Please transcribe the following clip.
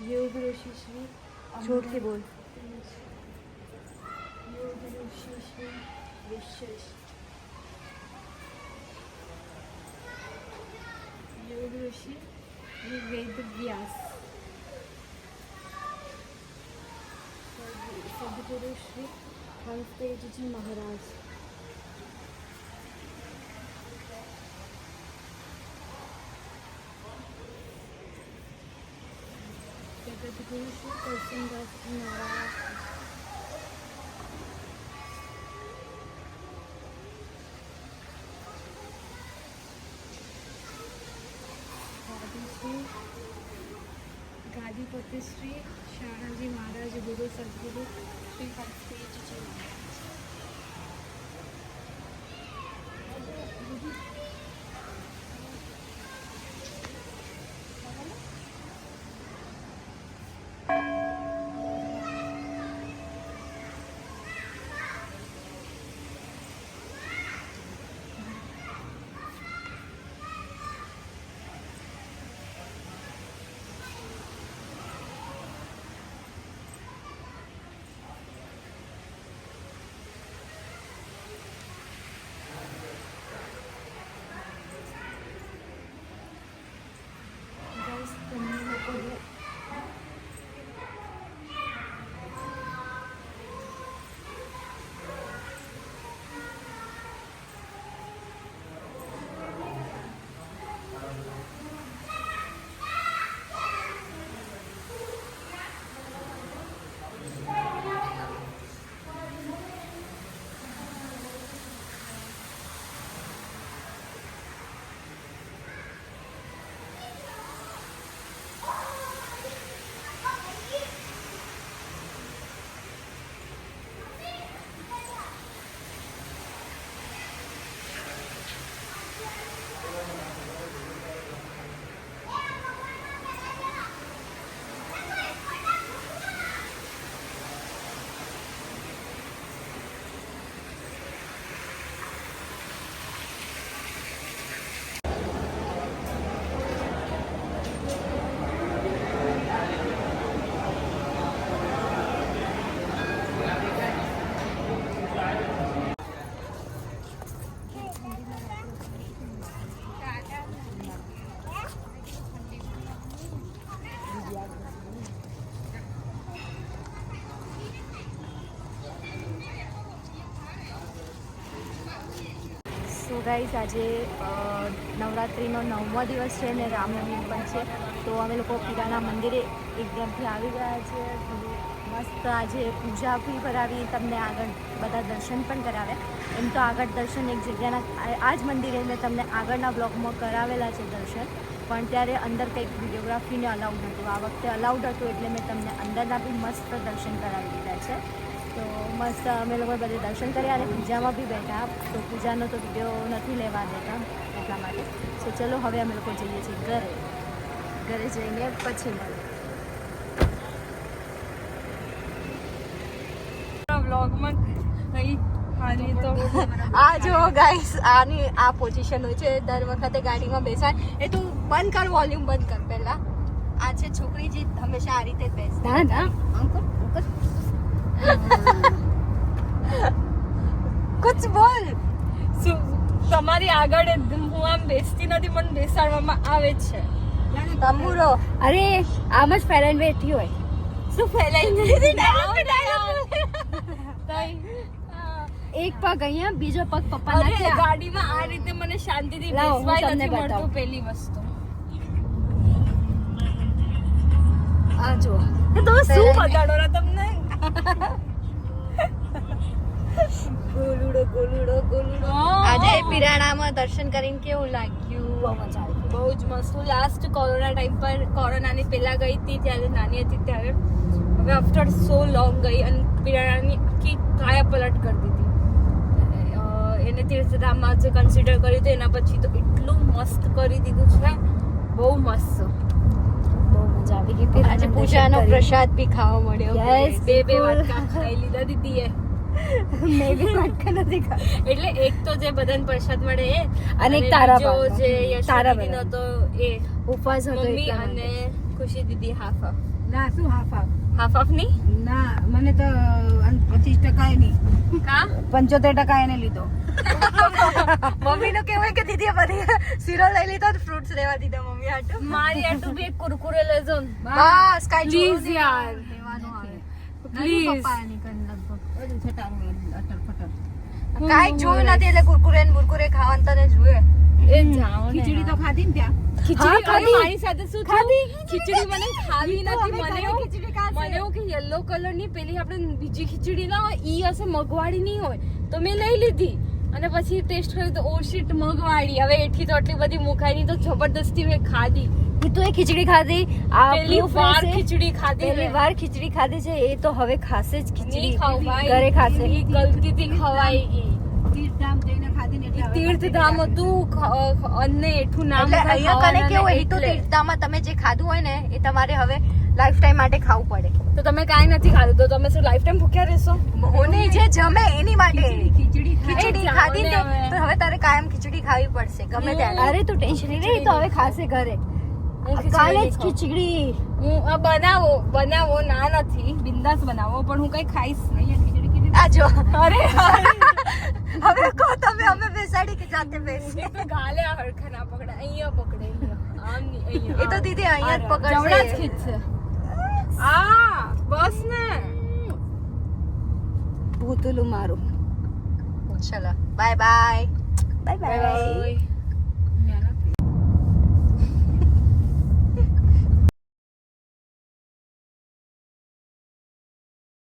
योग ऋषि श्री जोर के बोल। योग ऋषि श्री विशेष योग ऋषि वेद व्यास सदगुरु श्री हंसतेज जी महाराज सदगुरु श्री कृष्णदास जी महाराज गादीपति श्री शाहजी महाराज गुरु सदगुरु श्री हंसतेज जी महाराज સો ગાઈસ આજે નવરાત્રિનો 9મો દિવસ છે ને રામનવમી પણ છે, તો અમે લોકો પીરાના મંદિરે એકદમથી આવી ગયા છે. થોડું મસ્ત આજે પૂજા બી કરાવી, તમને આગળ બધા દર્શન પણ કરાવ્યા. એમ તો આગળ દર્શન એક જગ્યાના આ જ મંદિરે મેં તમને આગળના બ્લોગમાં કરાવેલા છે દર્શન, પણ ત્યારે અંદર કંઈક વિડીયોગ્રાફીને અલાઉડ હતું. આ વખતે અલાઉડ હતું એટલે મેં તમને અંદરના બી મસ્ત દર્શન કરાવી દીધા છે. તો મસ્ત અમે લોકો બધે દર્શન કર્યા અને પૂજામાં બી બેઠા. તો પૂજાનો તો વિડીયો નથી લેવા દેતા એટલા માટે. સો ચલો હવે અમે લોકો જઈએ છીએ ઘરે જઈને પછી મળીએ વ્લોગમાં કઈ હારી તો આ જો ગાઈસ આની આ પોઝિશન હોય છે દર વખતે ગાડીમાં બેસાય. એ તું બંધ કર, વોલ્યુમ બંધ કર પહેલા. આ છે છોકરી જે હંમેશા આ રીતે જ બેસે. ના અંકલ કુછ બોલ. તમારી આગળ હું આમ બેસતી નથી, મને બેસાડવામાં આવે છે. તંબુરો અરે આમ જ ફેરન બેઠી હોય. શું ફેલાઈ એક પગ અહીંયા બીજો પગ પપ્પા ના ગાડીમાં આ રીતે મને શાંતિથી લાવો, હું બેસવાય તમને નથી મળતું. બતાવું. પહેલી વસ્તુ આ જો તો શું બગાડો રા તમને આજે પિરાણામાં દર્શન કરીને કેવું લાગ્યું? બહુ મજા આવી. બહુ જ મસ્ત. હું લાસ્ટ કોરોના ટાઈમ પર કોરોનાની પહેલા ગઈ હતી ત્યારે નાની હતી ત્યારે. હવે આફ્ટર સો લોંગ ગઈ અને પિરાણાની આખી કાયા પલટ કરી દીધી. એને તીર્થધામમાં જે કન્સિડર કર્યું હતું એના પછી તો એટલું મસ્ત કરી દીધું છે. બહુ મસ્ત. બહુ મજા આવી ગઈ. આજે પૂજાનો પ્રસાદ બી ખાવા મળ્યો. Yes, બે બિલકુલ. વાટકા ખાઈ લીધા દીદીએ. મેં બી વાટકા નથી ખાધી. એટલે એક તો જે બધાને પ્રસાદ મળે એ અને એક તારા બીજો બાનો. જે તારા યશોદીનો તો એ ઉપવાસ હતો મમ્મી એટલા અને માટે. ખુશી દીદી હાફ હાફ ના શું હાફ હાફ હાફ હાફ ની ના મને તો 25% નહીં કા 75% એને લીધો. મમ્મીનું કેવું હોય કે દીદીએ બધી શીરો લઈ લીધો ફ્રૂટ્સ લેવા દીધા મમ્મી હાટુ. મારી આટલું બી એક કુરકુરે લેજો ને. બસ કાઈ Please યાર. લેવાનું આવે. Please. પપ્પાએ નીકળી લગભગ બધું છટાનું અટર ફટર. કાઈ જોયું નથી એટલે કુરકુરે ને બુરકુરે ખાવાનું તને જોઈએ. એ જાઓ ને ખીચડી તો ખાધી ને ત્યાં ખીચડી હા, અરે ખાધી. મારી સાથે શું થયું? ખીચડી મને ખાવી નથી. મને એવું કે યલો કલર ની પેલી આપણે બીજી ખીચડી ના હોય ઈ હશે મગવાળી નહીં હોય તો મેં લઈ લીધી અને પછી ટેસ્ટ કર્યું તો ઓ શિટ મગવાળી. હવે એઠી તો આટલી બધી મુખાઈ ની તો જબરદસ્તી મેં ખાધી. ઈ તો એ ખીચડી ખાધી આ પહેલી proof વાર રહેશે. ખીચડી ખાધી પહેલી મેં. વાર ખીચડી ખાધી છે એ તો હવે ખાશે જ ખીચડી નહીં ખાવ ભાઈ. ઘરે ખાશે ઈ ગલતીથી ખવાઈ ઈ. તીર્થધામ જઈને ખાધી ને એટલે હવે તીર્થધામ હતું અને એઠું નામ એટલે અહીંયા કને કેવું હોય હિતુ એટલે. તીર્થધામમાં તમે જે ખાધું હોય ને એ તમારે હવે લાઈફ ટાઈમ માટે ખાવું પડે. તો તમે કાંઈ નથી ખાધું તો તમે શું લાઈફ ટાઈમ ભૂખ્યા રહેશો? ઓને જે જમે એની માટે ખીચડી ખીચડી જાઓ ખાધી ને ને હવે. તો હવે તારે કાયમ ખીચડી ખાવી પડશે ગમે ત્યારે. અરે તું ટેન્શન નહીં લે, ઈ તો હવે ખાશે ઘરે. હું ખીચડી કાલે જ નહીં ખાઉં. ખીચડી હું આ બનાવો ના નથી બિંદાસ બનાવો પણ હું કઈ ખાઈશ નહીં. ખીચડી કીધી આ જો અરે હવે કહો તમે અમે બેસાડી કે જાતે બેસી. ગાલે આ હરખા ના પકડે અહીંયા પકડે અહીંયા. આમ નહીં અહીંયા એ તો દીદી અહીંયા જ જવડા જ પકડશે. ખીચશે. આ બસ ને ભૂતલું મારું. ચલો bye bye bye bye bye.